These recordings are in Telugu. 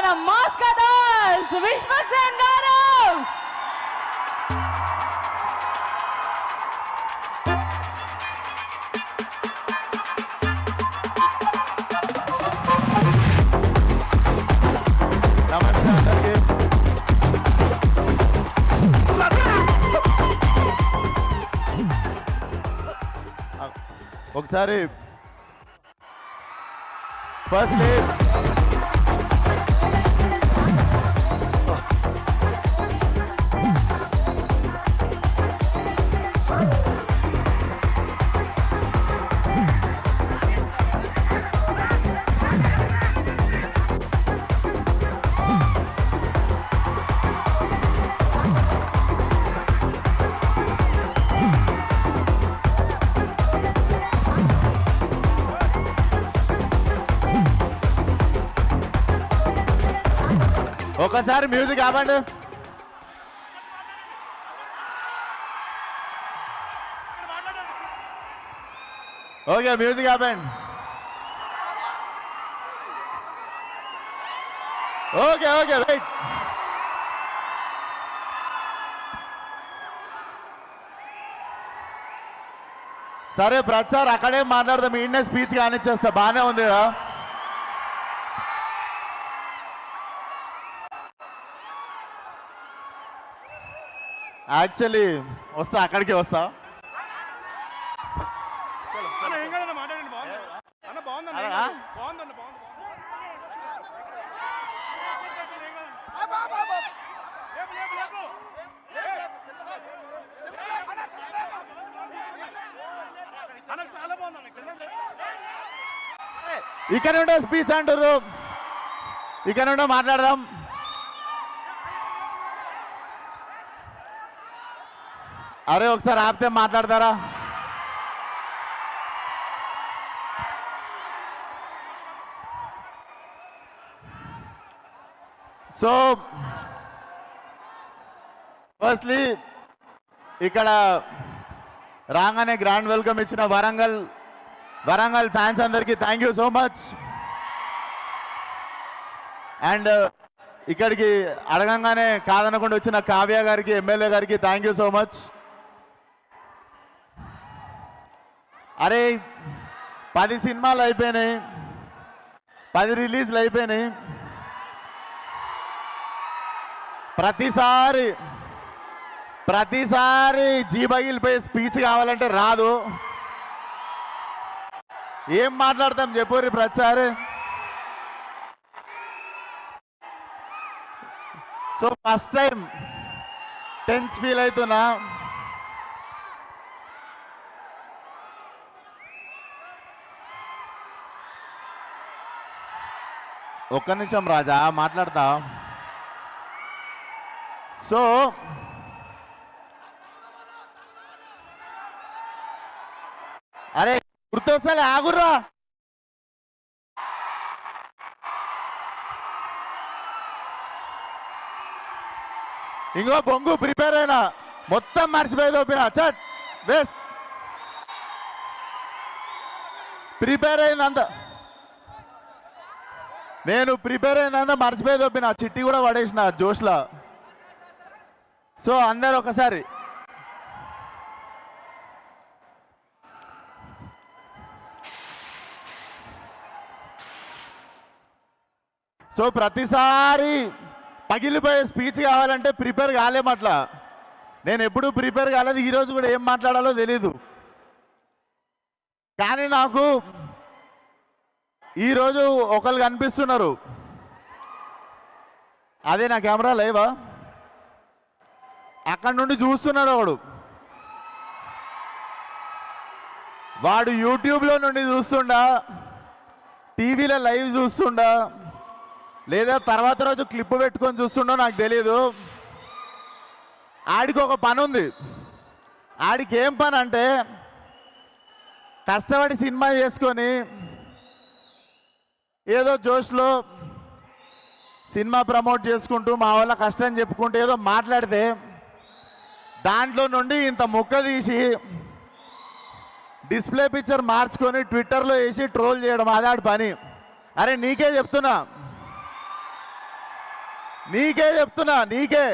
మన మాస్కదర్స్ విశ్వక్సేన్ గారు. ఒకసారి ఫస్ట్ ఒకసారి మ్యూజిక్ ఆపండి. ఓకే, మ్యూజిక్ ఆపండి. Okay okay right. సరే ప్రతిసారి అక్కడే మాట్లాడదాం, ఈయనే స్పీచ్ కానిచ్చేస్తా. బాగానే ఉంది కదా. యాక్చువల్లీ వస్తా, అక్కడికి వస్తా. ఇక్కడ నుండే స్పీచ్ అంటారు, ఇక్కడ నుండే మాట్లాడదాం. అరే ఒకసారి ఆపితే మాట్లాడతారా? సో ఫస్ట్లీ ఇక్కడ రాగానే గ్రాండ్ వెల్కమ్ ఇచ్చిన వరంగల్ ఫ్యాన్స్ అందరికీ thank you so much. And ఇక్కడికి అడగంగానే కాదనకుండా వచ్చిన కావ్య గారికి, ఎమ్మెల్యే గారికి థ్యాంక్ యూ సో మచ్. అరే 10 సినిమాలు అయిపోయినాయి, 10 రిలీజ్లు అయిపోయినాయి. ప్రతిసారి జీబగిలిపోయి స్పీచ్ కావాలంటే రాదు. ఏం మాట్లాడతాం చెప్పుర్రి ప్రతిసారి. So first time tense feel అవుతున్నా. ఒక్క నిమిషం రాజా, మాట్లాడతా. సో అరే గుర్తొస్తలే, ఆగుర్రా. ఇంకో బొంగు ప్రిపేర్ అయినా మొత్తం మర్చిపోయి తోపిన చట్ వేస్ట్. ప్రిపేర్ అయిందంతా, నేను ప్రిపేర్ అయిందంతా మర్చిపోయి తోపిన. చిట్టి కూడా పడేసిన జోష్లా. సో అందరు ఒకసారి సో ప్రతిసారి పగిలిపోయే స్పీచ్ కావాలంటే ప్రిపేర్ కాలేమట్లా. నేను ఎప్పుడూ ప్రిపేర్ కాలేదు, ఈరోజు కూడా ఏం మాట్లాడాలో తెలీదు. కానీ నాకు ఈరోజు ఒకళ్ళు కనిపిస్తున్నారు. అదే నా కెమెరా లైవా, అక్కడి నుండి చూస్తున్నాడు ఒకడు. వాడు యూట్యూబ్లో నుండి చూస్తుండా, టీవీలో లైవ్ చూస్తుండా, లేదా తర్వాత రోజు క్లిప్ పెట్టుకొని చూస్తుండో నాకు తెలియదు. ఆడికి ఒక పని ఉంది. ఆడికి ఏం పని అంటే కష్టపడి సినిమా చేసుకొని ఏదో జోష్లో సినిమా ప్రమోట్ చేసుకుంటూ మా వాళ్ళ కష్టం చెప్పుకుంటూ ఏదో మాట్లాడితే దాంట్లో నుండి ఇంత ముక్క తీసి డిస్ప్లే పిక్చర్ మార్చుకొని ట్విట్టర్లో వేసి ట్రోల్ చేయడం, అదాడి పని. అరే నీకే చెప్తున్నా, నీకే చెప్తున్నా, నీకే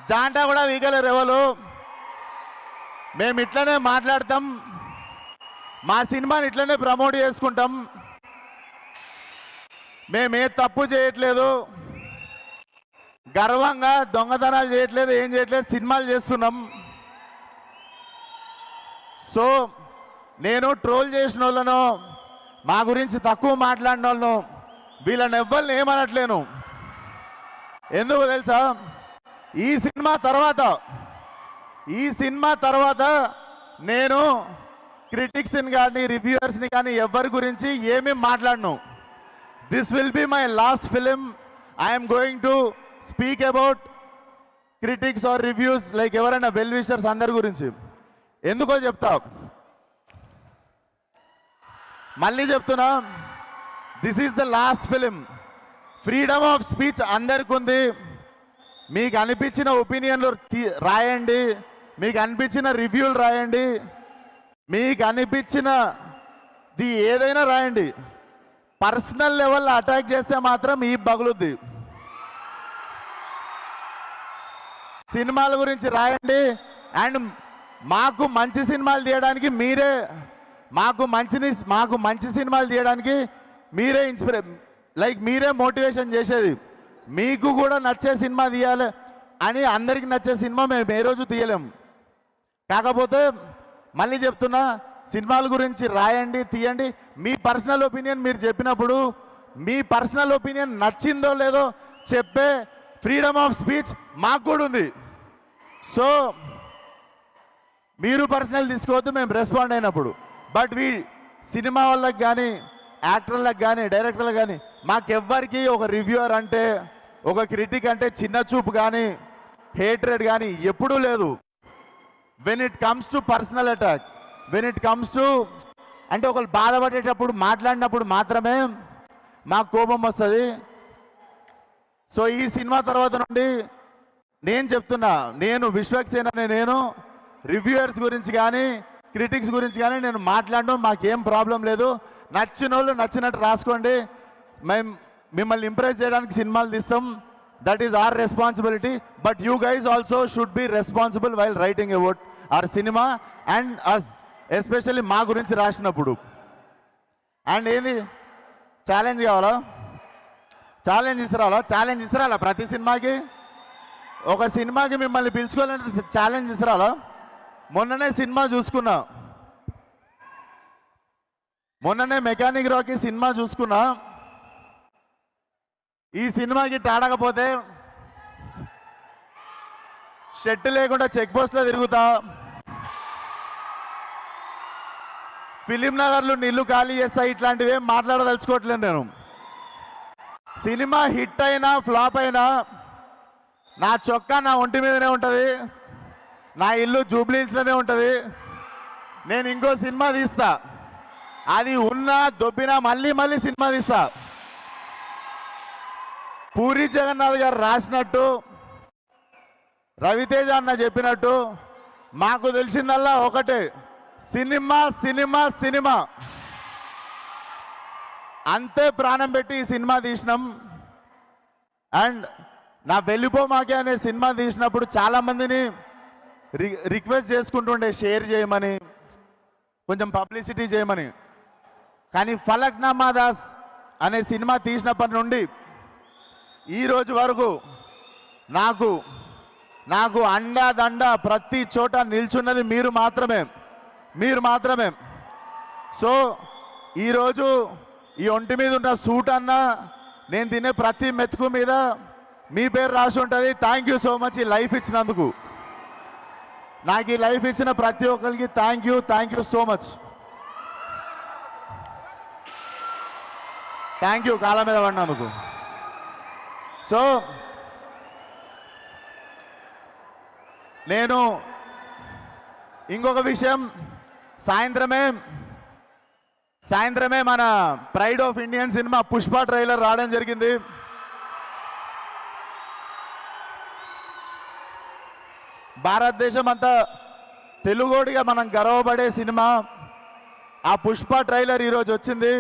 జాంటా కూడా వీగలేరు ఎవరు. మేము ఇట్లనే మాట్లాడతాం, మా సినిమాని ఇట్లనే ప్రమోట్ చేసుకుంటాం. మేమే తప్పు చేయట్లేదు, గర్వంగా దొంగతనాలు చేయట్లేదు, ఏం చేయట్లేదు, సినిమాలు చేస్తున్నాం. సో నేను ట్రోల్ చేసిన వాళ్ళను, మా గురించి తక్కువ మాట్లాడిన వాళ్ళను, వీళ్ళని ఎవ్వరిని ఏమనట్లేను. ఎందుకు తెలుసా, ఈ సినిమా తర్వాత నేను క్రిటిక్స్ని కానీ రివ్యూవర్స్ని కానీ ఎవరి గురించి ఏమీ మాట్లాడను. This will be my last film. I'm going to speak about critics or reviews like ఎవరైనా వెల్ విషర్స్ అందరి గురించి. ఎందుకో చెప్తా, మళ్ళీ చెప్తున్నా, this is the last film. Freedom of speech అందరికి ఉంది. మీకు అనిపించిన ఒపీనియన్లు రాయండి, మీకు అనిపించిన రివ్యూలు రాయండి, మీకు అనిపించినది ఏదైనా రాయండి. పర్సనల్ లెవెల్లో అటాక్ చేస్తే మాత్రం ఈ బగులుద్ది. సినిమాల గురించి రాయండి. అండ్ మాకు మంచి సినిమాలు తీయడానికి మీరే, మాకు మంచి సినిమాలు తీయడానికి మీరే మీరే మోటివేషన్ చేసేది. మీకు కూడా నచ్చే సినిమా తీయాలి అని అందరికి నచ్చే సినిమా మేము ఏ రోజు తీయలేము. కాకపోతే మళ్ళీ చెప్తున్నా, సినిమాల గురించి రాయండి, తీయండి. మీ పర్సనల్ ఒపీనియన్ మీరు చెప్పినప్పుడు, మీ పర్సనల్ ఒపీనియన్ నచ్చిందో లేదో చెప్పే ఫ్రీడమ్ ఆఫ్ స్పీచ్ మాకు కూడా ఉంది. సో మీరు పర్సనల్ తీసుకోవద్దు మేము రెస్పాండ్ అయినప్పుడు. బట్ సినిమా వాళ్ళకి కానీ, యాక్టర్లకు కానీ, డైరెక్టర్లకు కానీ, మాకెవ్వరికి ఒక రివ్యూవర్ అంటే, ఒక క్రిటిక్ అంటే చిన్న చూపు కానీ, హేట్రెడ్ కానీ ఎప్పుడూ లేదు. When it comes to personal attack, when it comes to అంటే ఒకళ్ళు బాధపడేటప్పుడు మాట్లాడినప్పుడు మాత్రమే మాకు కోపం వస్తుంది. సో ఈ సినిమా తర్వాత నుండి నేను చెప్తున్నా, నేను విశ్వక్సేన, నేను రివ్యూయర్స్ గురించి కానీ క్రిటిక్స్ గురించి కానీ నేను మాట్లాడడం మాకేం ప్రాబ్లం లేదు. నచ్చిన వాళ్ళు నచ్చినట్టు రాసుకోండి. మేము మిమ్మల్ని ఇంప్రెస్ చేయడానికి సినిమాలు తీస్తాం. That is our responsibility. But you guys also should be responsible while writing about our cinema and us, especially మా గురించి రాసినప్పుడు. అండ్ ఏంది ఛాలెంజ్ కావాలా? ఛాలెంజ్ ఇస్తారా? ప్రతి సినిమాకి ఒక సినిమాకి మిమ్మల్ని పిలుచుకోవాలంటే ఛాలెంజ్ ఇస్తారా? మొన్ననే సినిమా చూసుకున్నా, మొన్ననే మెకానిక్ రాకీ సినిమా చూసుకున్నా. ఈ సినిమాకి టాడకపోతే షెడ్ లేకుండా చెక్ పోస్ట్లో తిరుగుతా, ఫిలిం నగర్లు నీళ్లు ఖాళీ చేస్తా. ఇట్లాంటివి ఏం మాట్లాడదలుచుకోవట్లేదు నేను. సినిమా హిట్ అయినా ఫ్లాప్ అయినా నా చొక్కా నా ఒంటి మీదనే ఉంటుంది, నా ఇల్లు జూబ్లీహిల్స్లోనే ఉంటుంది. నేను ఇంకో సినిమా తీస్తా, అది ఉన్నా దొబ్బినా మళ్ళీ సినిమా తీస్తా. పూరి జగన్నాథ్ గారు రాసినట్టు, రవితేజ అన్న చెప్పినట్టు మాకు తెలిసిందల్లా ఒకటే, సినిమా సినిమా సినిమా. అంతే ప్రాణం పెట్టి ఈ సినిమా తీసినాం. అండ్ నా వెళ్ళిపోమాకే అనే సినిమా తీసినప్పుడు చాలామందిని రిక్వెస్ట్ చేసుకుంటుండే షేర్ చేయమని, కొంచెం పబ్లిసిటీ చేయమని. కానీ ఫలక్నామా దాస్ అనే సినిమా తీసినప్పటి నుండి ఈ రోజు వరకు నాకు అండాదండ ప్రతి చోట నిల్చున్నది మీరు మాత్రమే. సో ఈరోజు ఈ ఒంటి మీద ఉన్న సూట్ అన్న, నేను తినే ప్రతి మెతుకు మీద మీ పేరు రాసి ఉంటుంది. థ్యాంక్ యూ సో మచ్ ఈ లైఫ్ ఇచ్చినందుకు. నాకు ఈ లైఫ్ ఇచ్చిన ప్రతి ఒక్కరికి thank you so much. Thank you కాళ్ళ మీద పడినందుకు. సో నేను ఇంకొక విషయం, సాయంత్రమే మన pride of Indian cinema Pushpa trailer రావడం జరిగింది. భారతదేశం అంతా తెలుగోడిగా మనం గర్వపడే సినిమా ఆ పుష్ప ట్రైలర్ ఈరోజు వచ్చింది.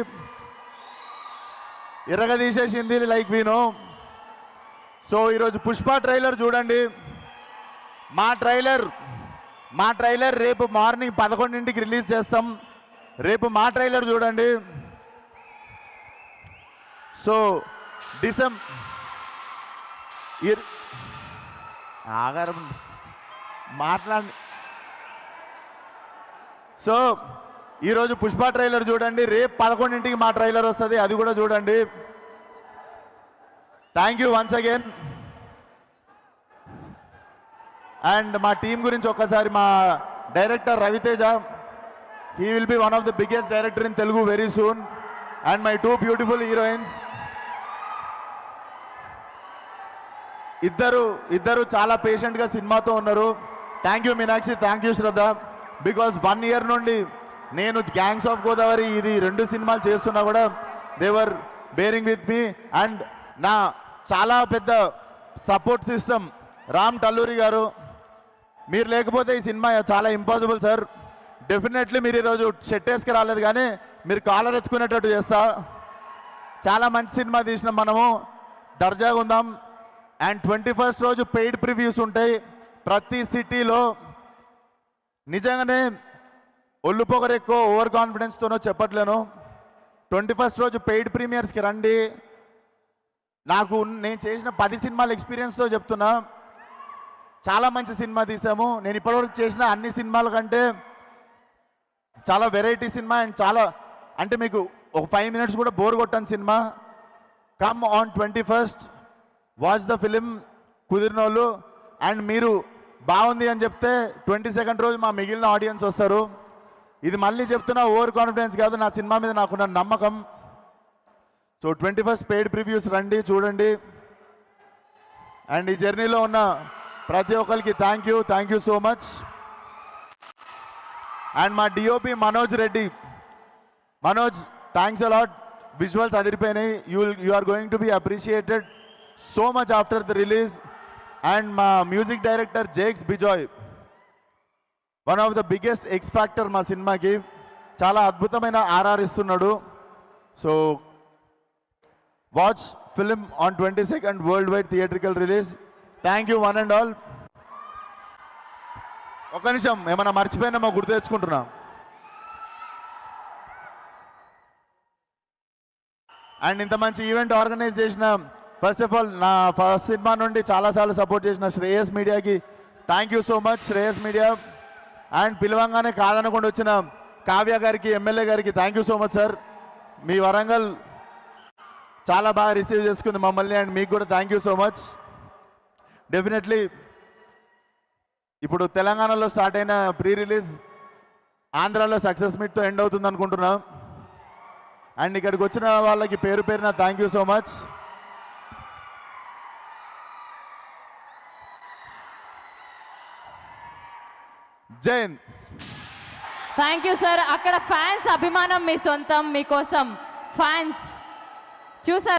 ఇరగదీసేసింది లైక్ వీ నో. సో ఈరోజు పుష్ప ట్రైలర్ చూడండి. మా ట్రైలర్ రేపు మార్నింగ్ 11ంటికి రిలీజ్ చేస్తాం. రేపు మా ట్రైలర్ చూడండి. సో ఆగారు మాట్లాడి. సో ఈరోజు పుష్ప ట్రైలర్ చూడండి. రేపు 11ంటికి మా ట్రైలర్ వస్తుంది, అది కూడా చూడండి. Thank you once again. And మా టీం గురించి ఒక్కసారి, మా director Raviteja, he will be one of the biggest director in Telugu very soon. And my 2 beautiful heroines, ఇద్దరు చాలా పేషెంట్గా సినిమాతో ఉన్నారు. Thank you Meenakshi, thank you Shraddha. Because 1 year నుండి నేను గ్యాంగ్స్ ఆఫ్ గోదావరి ఇది 2 సినిమాలు చేస్తున్నా కూడా దేవర్ బేరింగ్ విత్ మీ. అండ్ నా చాలా పెద్ద సపోర్ట్ సిస్టమ్ రామ్ టల్లూరి గారు. మీరు లేకపోతే ఈ సినిమా చాలా ఇంపాసిబుల్ సార్. డెఫినెట్లీ మీరు ఈరోజు షెట్ వేసుకు రాలేదు, కానీ మీరు కాలర్ ఎత్తుకునేటట్టు చేస్తా. చాలా మంచి సినిమా తీసినాం మనము, దర్జాగా ఉందాం. అండ్ 21st రోజు పెయిడ్ ప్రివ్యూస్ ఉంటాయి ప్రతి సిటీలో. నిజంగానే ఒళ్ళు పొగరు ఎక్కువ ఓవర్ కాన్ఫిడెన్స్తోనో చెప్పట్లేను. 21st రోజు పెయిడ్ ప్రీమియర్స్కి రండి. నేను చేసిన 10 సినిమాల ఎక్స్పీరియన్స్తో చెప్తున్నా, చాలా మంచి సినిమా తీసాము. నేను ఇప్పటివరకు చేసిన అన్ని సినిమాల కంటే చాలా వెరైటీ సినిమా. అండ్ చాలా అంటే మీకు ఒక 5 మినిట్స్ కూడా బోర్ కొట్టని సినిమా. Come on 21st, watch the film కుదిరిన వాళ్ళు. అండ్ మీరు బాగుంది అని చెప్తే 22nd రోజు మా మిగిలిన ఆడియన్స్ వస్తారు. ఇది మళ్ళీ చెప్తున్నా, ఓవర్ కాన్ఫిడెన్స్ కాదు, నా సినిమా మీద నాకున్న నమ్మకం. సో 21st పెయిడ్ ప్రివ్యూస్ రండి, చూడండి. అండ్ ఈ జర్నీలో ఉన్న ప్రతి ఒక్కరికి thank you so much. And మా DOP Manoj Reddy, Manoj thanks a lot. Visuals అదిరిపోయినాయి. You are going to be appreciated so much after the release. And మా music director Jakes Bejoy, one of the biggest X factor మా సినిమాకి. చాలా అద్భుతమైన ఆర్ఆర్ ఇస్తున్నాడు. So watch film on 22nd worldwide theatrical release. Thank you one and all. ఒక నిమిషం, ఏమన్నా మర్చిపోయినా గుర్తు తెచ్చుకుంటున్నా. అండ్ ఇంత మంచి ఈవెంట్ ఆర్గనైజ్ చేసిన, ఫస్ట్ ఆఫ్ ఆల్ నా ఫస్ట్ సినిమా నుండి చాలాసార్లు సపోర్ట్ చేసిన శ్రేయస్ మీడియాకి thank you so much. Shreyas media. And పిలవంగానే కాదనకుండా వచ్చిన కావ్య గారికి, ఎమ్మెల్యే గారికి thank you so much sir. మీ వరంగల్ చాలా బాగా రిసీవ్ చేసుకుంది మమ్మల్ని. అండ్ మీకు కూడా thank you so much. Definitely ఇప్పుడు తెలంగాణలో స్టార్ట్ అయిన ప్రీ రిలీజ్ ఆంధ్రాలో సక్సెస్ మీట్తో ఎండ్ అవుతుంది అనుకుంటున్నాం. అండ్ ఇక్కడికి వచ్చిన వాళ్ళకి పేరు పేరున thank you so much. Jain. Thank you sir. అక్కడ ఫ్యాన్స్ అభిమానం మీ సొంతం, మీకోసం ఫ్యాన్స్ చూసారు.